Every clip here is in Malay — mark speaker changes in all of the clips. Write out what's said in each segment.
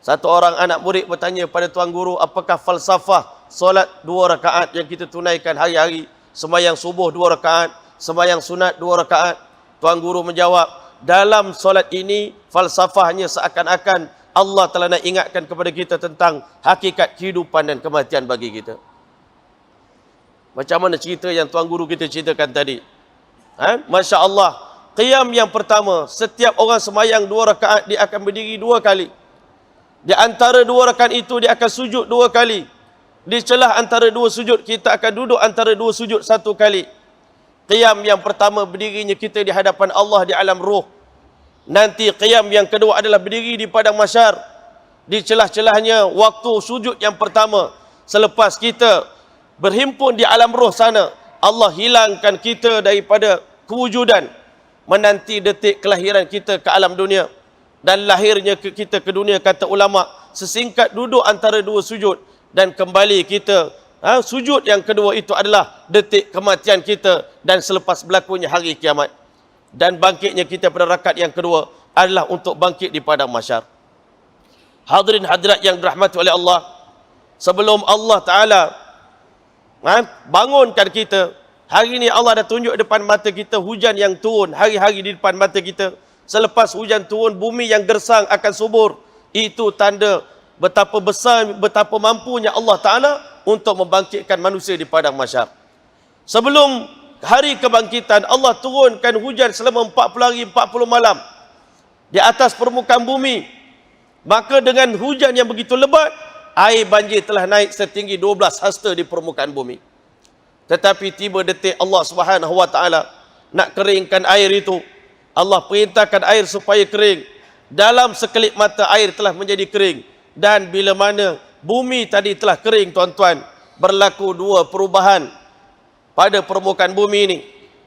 Speaker 1: Satu orang anak murid bertanya pada tuan guru, apakah falsafah solat 2 rakaat yang kita tunaikan hari-hari, sembahyang subuh 2 rakaat, sembahyang sunat 2 rakaat? Tuan guru menjawab, dalam solat ini falsafahnya seakan-akan Allah telah nak ingatkan kepada kita tentang hakikat kehidupan dan kematian bagi kita. Macam mana cerita yang tuan guru kita ceritakan tadi? Masya Allah, qiyam yang pertama, setiap orang sembahyang 2 rakaat, dia akan berdiri 2 kali. Di antara 2 rakaat itu dia akan sujud 2 kali. Di celah antara 2 sujud kita akan duduk antara 2 sujud 1 kali. Qiyam yang pertama berdirinya kita di hadapan Allah di alam ruh. Nanti qiyam yang kedua adalah berdiri di padang mahsyar. Di celah-celahnya waktu sujud yang pertama, selepas kita berhimpun di alam ruh sana, Allah hilangkan kita daripada kewujudan, menanti detik kelahiran kita ke alam dunia. Dan lahirnya kita ke dunia, kata ulama, sesingkat duduk antara 2 sujud. Dan kembali kita, sujud yang kedua itu adalah detik kematian kita dan selepas berlakunya hari kiamat. Dan bangkitnya kita pada rakaat yang kedua adalah untuk bangkit di padang mahsyar. Hadirin hadirat yang dirahmati oleh Allah, sebelum Allah Ta'ala bangunkan kita, hari ini Allah dah tunjuk depan mata kita hujan yang turun hari-hari di depan mata kita. Selepas hujan turun, bumi yang gersang akan subur. Itu tanda betapa besar, betapa mampunya Allah Ta'ala untuk membangkitkan manusia di padang mahsyar. Sebelum hari kebangkitan, Allah turunkan hujan selama 40 hari 40 malam di atas permukaan bumi. Maka dengan hujan yang begitu lebat, air banjir telah naik setinggi 12 hasta di permukaan bumi. Tetapi tiba detik Allah Subhanahu wa Ta'ala nak keringkan air itu. Allah perintahkan air supaya kering. Dalam sekelip mata air telah menjadi kering. Dan bila mana bumi tadi telah kering, tuan-tuan, berlaku 2 perubahan pada permukaan bumi ini.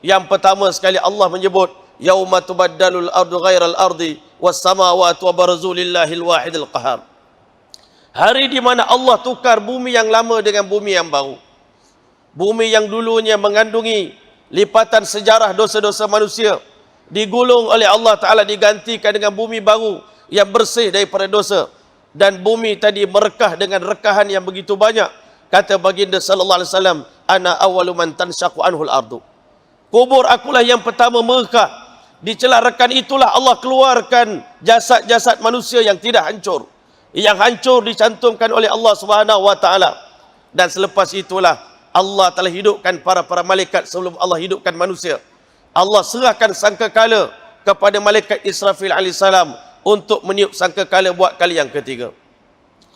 Speaker 1: Yang pertama sekali Allah menyebut, yauma tubaddalul ardu ghairal ardi was samawati wa barzu lillahil wahidil qahar. Hari di mana Allah tukar bumi yang lama dengan bumi yang baru. Bumi yang dulunya mengandungi lipatan sejarah dosa-dosa manusia, digulung oleh Allah Ta'ala, digantikan dengan bumi baru yang bersih daripada dosa. Dan bumi tadi merekah dengan rekahan yang begitu banyak. Kata baginda sallallahu alaihi wasallam, ana awwalu man tanshaqu anhul ardu. Kubur akulah yang pertama merekah. Di celah rekan itulah Allah keluarkan jasad-jasad manusia yang tidak hancur. Yang hancur dicantumkan oleh Allah Subhanahu wa Ta'ala. Dan selepas itulah Allah telah hidupkan para malaikat sebelum Allah hidupkan manusia. Allah serahkan sangkakala kepada malaikat Israfil alaihissalam untuk meniup sangkakala buat kali yang ketiga.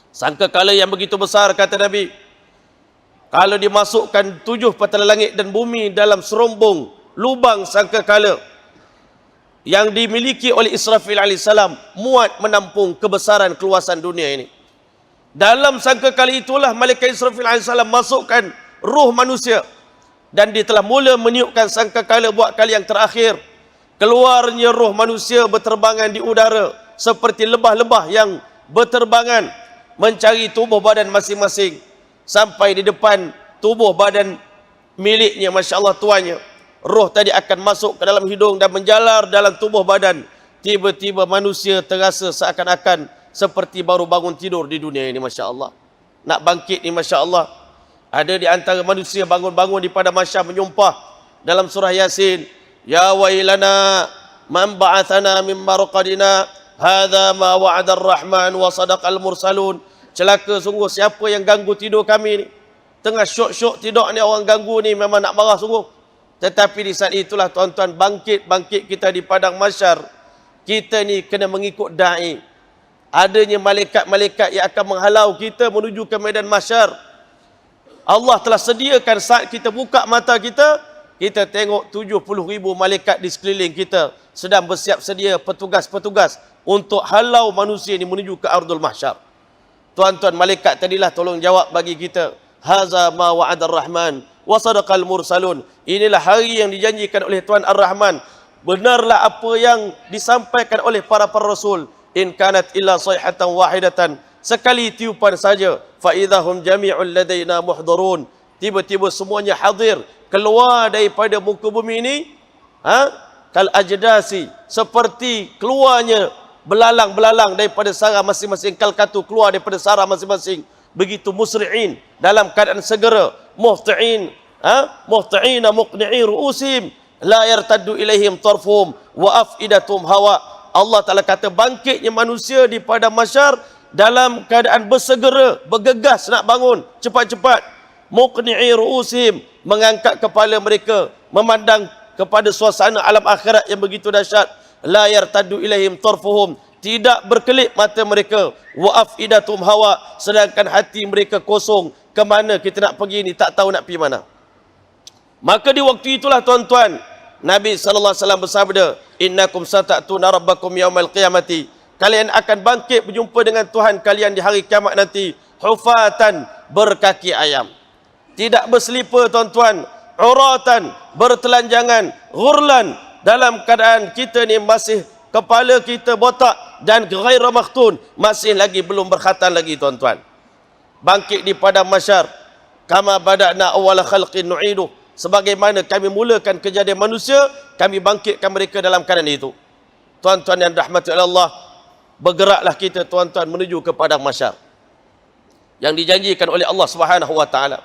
Speaker 1: Sangkakala yang begitu besar, kata Nabi, kalau dimasukkan 7 petala langit dan bumi dalam serombong lubang sangkakala yang dimiliki oleh Israfil alaihissalam, muat menampung kebesaran keluasan dunia ini. Dalam sangkakala itulah malaikat Israfil alaihissalam masukkan ruh manusia. Dan dia telah mula meniupkan sangkakala buat kali yang terakhir. Keluarnya roh manusia berterbangan di udara seperti lebah-lebah yang berterbangan mencari tubuh badan masing-masing. Sampai di depan tubuh badan miliknya, Masya Allah, tuannya. Roh tadi akan masuk ke dalam hidung dan menjalar dalam tubuh badan. Tiba-tiba manusia terasa seakan-akan seperti baru bangun tidur di dunia ini, Masya Allah. Nak bangkit ni, Masya Allah. Ada di antara manusia bangun-bangun di padang mahsyar menyumpah dalam surah Yasin, ya wailana man ba'athana min marqadina hadza ma wa'ada ar-rahman wa sadaqal mursalun. Celaka sungguh siapa yang ganggu tidur kami ni. Tengah syok-syok tidur ni, orang ganggu ni, memang nak marah sungguh. Tetapi di saat itulah, tuan-tuan, bangkit kita di padang mahsyar. Kita ni kena mengikut dai. Adanya malaikat-malaikat yang akan menghalau kita menuju ke medan mahsyar. Allah telah sediakan saat kita buka mata kita, kita tengok 70,000 malaikat di sekeliling kita sedang bersiap sedia petugas-petugas untuk halau manusia ini menuju ke ardul mahsyar. Tuan-tuan, malaikat tadilah tolong jawab bagi kita, haza ma wa'ada ar-rahman wa sadaqal mursalun. Inilah hari yang dijanjikan oleh Tuhan Ar-Rahman. Benarlah apa yang disampaikan oleh para rasul. In kanat illa sayhatan wahidatan, sekali tiupan saja, fa idahum jami'ul ladaina muhdharun. Tiba-tiba semuanya hadir, keluar daripada muka bumi ini, kal ajdasi, seperti keluarnya belalang-belalang daripada sarang masing-masing kalkatu keluar daripada sarang masing-masing. Begitu musri'in, dalam keadaan segera, muhti'ina muqni'i ru'usim, la yartaddu ilaihim tarfuhum wa afidatum hawa. Allah Ta'ala kata bangkitnya manusia di padang mahsyar dalam keadaan bersegera, bergegas nak bangun cepat-cepat. Muqni'i ru'usim, mengangkat kepala mereka, memandang kepada suasana alam akhirat yang begitu dahsyat. La yartaddu ilaihim tarfuhum, tidak berkelip mata mereka. Wa afidatum hawa, sedangkan hati mereka kosong. Ke mana kita nak pergi ni, tak tahu nak pergi mana. Maka di waktu itulah tuan-tuan, Nabi SAW bersabda, innakum sata'tuna rabbakum yaumal qiyamati, kalian akan bangkit berjumpa dengan Tuhan kalian di hari kiamat nanti, hufatan, berkaki ayam, tidak berselipar tuan-tuan, uratan, bertelanjangan, ghurlan, dalam keadaan kita ni masih kepala kita botak dan ghaira makhtun, masih lagi belum berkhatan lagi tuan-tuan. Bangkit di padang mahsyar, kama bada'na awwala khalqin nu'iduh, sebagaimana kami mulakan kejadian manusia, kami bangkitkan mereka dalam keadaan itu. Tuan-tuan yang dirahmati oleh Allah, bergeraklah kita tuan-tuan menuju ke padang mahsyar yang dijanjikan oleh Allah Subhanahu wa taala.